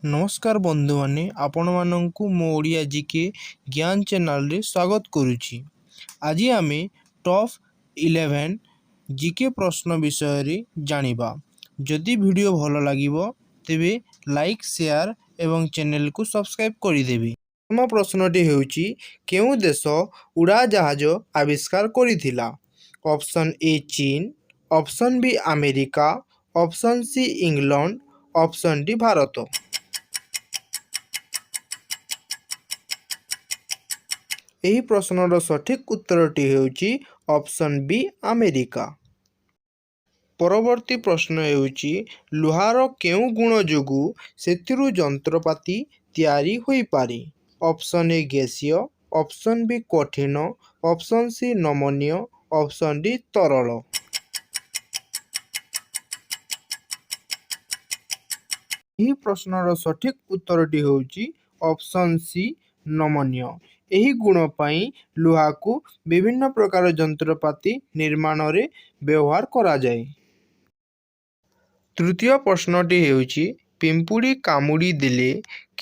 नमस्कार बंधु माने आपण मानंकु मो ओडिया जीके ज्ञान चैनल रे स्वागत करूची। आज आमे टॉप 11 जीके प्रश्न विषय रे जानिबा। जदि वीडियो भलो लागिबो तेबे लाइक शेयर एवं चैनल को सब्सक्राइब करि देबे। प्रथम प्रश्नटी हेउची केउ देश उड़ा जहाज आविष्कार करिथिला? ऑप्शन ए चीन, option B America, option C England, option D Bharat. ଏହି ପ୍ରଶ୍ନର ସଠିକ୍ ଉତ୍ତରଟି ହେଉଛି ଅପସନ୍ ବି ଆମେରିକା। ପରବର୍ତ୍ତୀ ପ୍ରଶ୍ନ ହେଉଛି ଲୁହାର କେଉଁ ଗୁଣ ଯୋଗୁଁ ସେଥିରୁ ଯନ୍ତ୍ରପାତି ତିଆରି ହୋଇପାରେ? ଅପସନ୍ ଏ ଗ୍ୟାସୀୟ, ଅପସନ୍ ବି କଠିନ, ଅପସନ୍ ସି ନମନୀୟ, ଅପସନ୍ ଡି ତରଳ। ଏହି ପ୍ରଶ୍ନର ସଠିକ୍ ଉତ୍ତରଟି ହେଉଛି ଅପସନ୍ ସି ନମନୀୟ। ଏହି ଗୁଣ ପାଇଁ ଲୁହାକୁ ବିଭିନ୍ନ ପ୍ରକାର ଯନ୍ତ୍ରପାତି ନିର୍ମାଣରେ ବ୍ୟବହାର କରାଯାଏ। ତୃତୀୟ ପ୍ରଶ୍ନଟି ହେଉଛି ପିମ୍ପୁଡ଼ି କାମୁଡ଼ି ଦେଲେ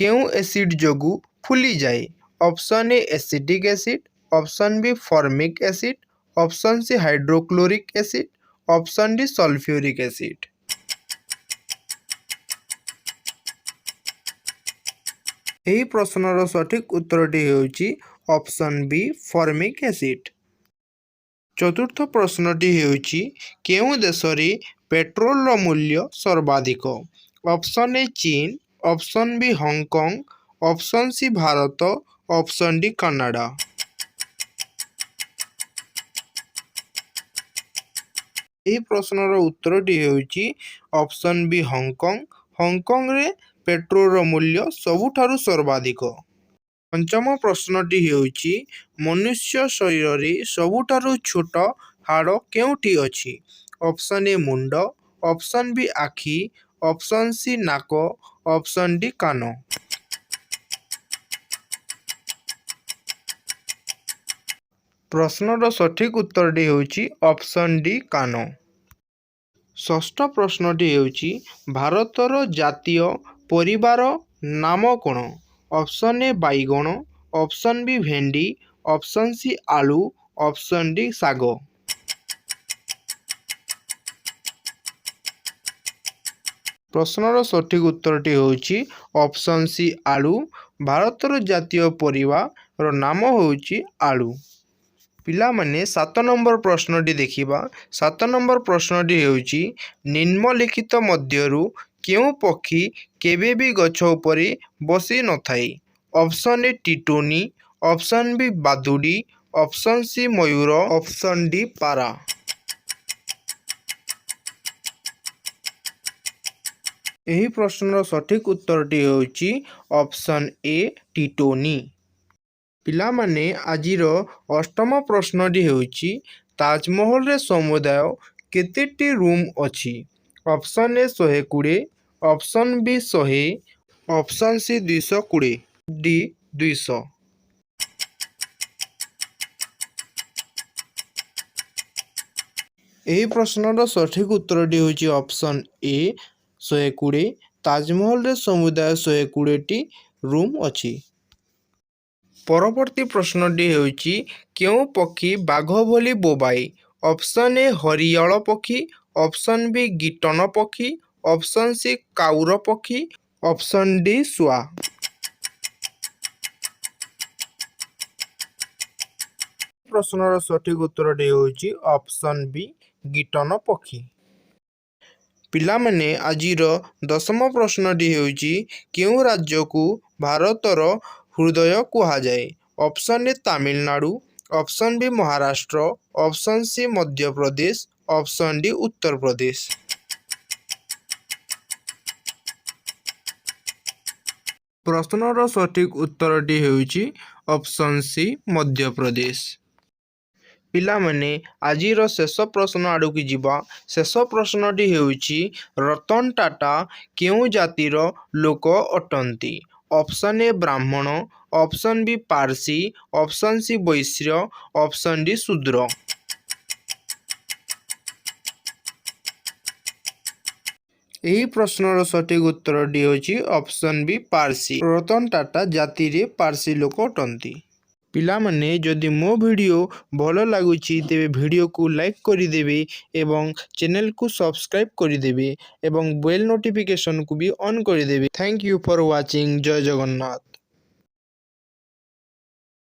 କେଉଁ ଏସିଡ୍ ଯୋଗୁଁ ଫୁଲିଯାଏ? Option A acetic acid, option B formic acid, option C hydrochloric acid, option D sulphuric acid. ଏହି ପ୍ରଶ୍ନର ସଠିକ୍ ଉତ୍ତରଟି ହେଉଛି ଅପସନ୍ ବି ଫର୍ମିକ୍ ଏସିଡ୍। ଚତୁର୍ଥ ପ୍ରଶ୍ନଟି ହେଉଛି କେଉଁ ଦେଶରେ ପେଟ୍ରୋଲର ମୂଲ୍ୟ ସର୍ବାଧିକ? ଅପସନ୍ ଏ ଚୀନ, option B Hong Kong, option C Bharat, option D Canada. ଏହି ପ୍ରଶ୍ନର ଉତ୍ତରଟି ହେଉଛି ଅପସନ୍ ବି ହଂକଂ। ହଂକଂରେ ପେଟ୍ରୋଲର ମୂଲ୍ୟ ସବୁଠାରୁ ସର୍ବାଧିକ। ପଞ୍ଚମ ପ୍ରଶ୍ନଟି ହେଉଛି ମନୁଷ୍ୟ ଶରୀରରେ ସବୁଠାରୁ ଛୋଟ ହାଡ଼ କେଉଁଠି ଅଛି? ଅପସନ୍ ଏ ମୁଣ୍ଡ, ଅପସନ୍ ବି ଆଖି, ଅପସନ୍ ସି ନାକ, ଅପସନ୍ ଡି କାନ। ପ୍ରଶ୍ନର ସଠିକ୍ ଉତ୍ତରଟି ହେଉଛି ଅପସନ୍ ଡି କାନ। ଷଷ୍ଠ ପ୍ରଶ୍ନଟି ହେଉଛି ଭାରତର ଜାତୀୟ ପରିବାର ନାମ କ'ଣ? ଅପସନ୍ ଏ ବାଇଗଣ, ଅପସନ୍ ବି ଭେଣ୍ଡି, ଅପସନ୍ ସି ଆଳୁ, ଅପସନ୍ ଡି ଶାଗ। ପ୍ରଶ୍ନର ସଠିକ୍ ଉତ୍ତରଟି ହେଉଛି ଅପସନ୍ ସି ଆଳୁ। ଭାରତର ଜାତୀୟ ପରିବାର ନାମ ହେଉଛି ଆଳୁ। ପିଲାମାନେ 7 ନମ୍ବର ପ୍ରଶ୍ନଟି ଦେଖିବା। 7 ନମ୍ବର ପ୍ରଶ୍ନଟି ହେଉଛି ନିମ୍ନଲିଖିତ ମଧ୍ୟରୁ କେଉଁ ପକ୍ଷୀ କେବେ ବି ଗଛ ଉପରେ ବସି ନଥାଏ? ଅପସନ୍ ଏ ଟିଟୋନି, ଅପସନ୍ ବି ବାଦୁଡ଼ି, ଅପସନ୍ ସି ମୟୂର, ଅପସନ୍ ଡି ପାରା। ଏହି ପ୍ରଶ୍ନର ସଠିକ୍ ଉତ୍ତରଟି ହେଉଛି ଅପସନ୍ ଏ ଟିଟୋନି। ପିଲାମାନେ ଆଜିର ଅଷ୍ଟମ ପ୍ରଶ୍ନଟି ହେଉଛି ତାଜମହଲରେ ସମୁଦାୟ କେତେଟି ରୁମ୍ ଅଛି? Option A 120, option B 100, option C 220, D 200। ଏହି ପ୍ରଶ୍ନର ସଠିକ୍ ଉତ୍ତରଟି ହେଉଛି ଅପସନ୍ ଏ 120। ତାଜମହଲରେ ସମୁଦାୟ 120ଟି ରୁମ୍ ଅଛି। ପରବର୍ତ୍ତୀ ପ୍ରଶ୍ନଟି ହେଉଛି କେଉଁ ପକ୍ଷୀ ବାଘ ଭଳି ବୋବାଏ? ଅପସନ୍ ଏ ହରିଆଳ ପକ୍ଷୀ, ଅପସନ୍ ବି ଗିଟନ ପକ୍ଷୀ, ଅପସନ୍ ସି କାଉର ପକ୍ଷୀ, ଅପସନ୍ ଡି ଶୁଆ। ପ୍ରଶ୍ନର ସଠିକ୍ ଉତ୍ତରଟି ହେଉଛି ଅପସନ୍ ବି ଗିଟନ ପକ୍ଷୀ। ପିଲାମାନେ ଆଜିର ଦଶମ ପ୍ରଶ୍ନଟି ହେଉଛି କେଉଁ ରାଜ୍ୟକୁ ଭାରତର ହୃଦୟ କୁହାଯାଏ? Option A Tamil Nadu, option B Maharashtra, option C Madhya Pradesh, option D Uttar Pradesh. ପ୍ରଶ୍ନର ସଠିକ୍ ଉତ୍ତରଟି ହେଉଛି ଅପସନ୍ ସି ମଧ୍ୟପ୍ରଦେଶ। ପିଲାମାନେ ଆଜିର ଶେଷ ପ୍ରଶ୍ନ ଆଡ଼କୁ ଯିବା। ଶେଷ ପ୍ରଶ୍ନଟି ହେଉଛି ରତନ ଟାଟା କେଉଁ ଜାତିର ଲୋକ ଅଟନ୍ତି? Option A Brahmin, option B Parsi, option C Vaishya, option D Shudra. ଏହି ପ୍ରଶ୍ନର ସଠିକ୍ ଉତ୍ତରଟି ହେଉଛି ଅପସନ୍ ବି ପାର୍ସି। ରତନ ଟାଟା ଜାତିରେ ପାର୍ସି ଲୋକ ଅଟନ୍ତି। ପିଲାମାନେ ଯଦି ମୋ ଭିଡ଼ିଓ ଭଲ ଲାଗୁଛି ତେବେ ଭିଡ଼ିଓକୁ ଲାଇକ୍ କରିଦେବେ ଏବଂ ଚ୍ୟାନେଲକୁ ସବସ୍କ୍ରାଇବ୍ କରିଦେବେ ଏବଂ ବେଲ୍ ନୋଟିଫିକେସନକୁ ବି ଅନ୍ କରିଦେବେ। Thank you for watching. ଜୟ ଜଗନ୍ନାଥ।